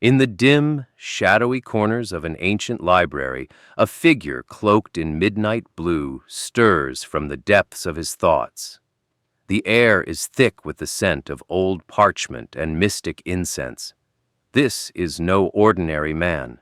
In the dim, shadowy corners of an ancient library, a figure cloaked in midnight blue stirs from the depths of his thoughts. The air is thick with the scent of old parchment and mystic incense. This is no ordinary man,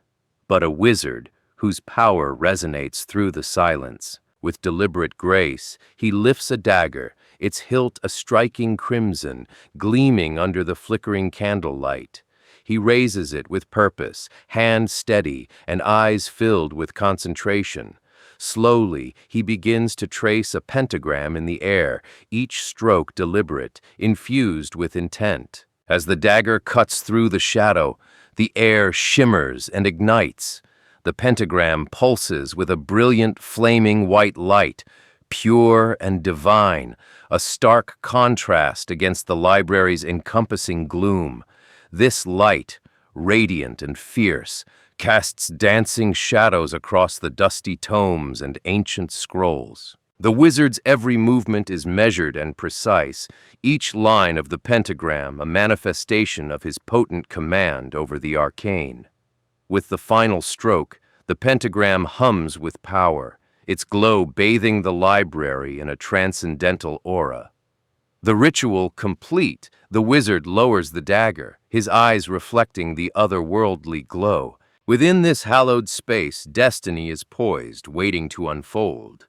but a wizard whose power resonates through the silence. With deliberate grace, he lifts a dagger, its hilt a striking crimson, gleaming under the flickering candlelight. He raises it with purpose, hand steady and eyes filled with concentration. Slowly, he begins to trace a pentagram in the air, each stroke deliberate, infused with intent. As the dagger cuts through the shadow, the air shimmers and ignites. The pentagram pulses with a brilliant, flaming white light, pure and divine, a stark contrast against the library's encompassing gloom. This light, radiant and fierce, casts dancing shadows across the dusty tomes and ancient scrolls. The wizard's every movement is measured and precise, each line of the pentagram a manifestation of his potent command over the arcane. With the final stroke, the pentagram hums with power, its glow bathing the library in a transcendental aura. The ritual complete, the wizard lowers the dagger, his eyes reflecting the otherworldly glow. Within this hallowed space, destiny is poised, waiting to unfold.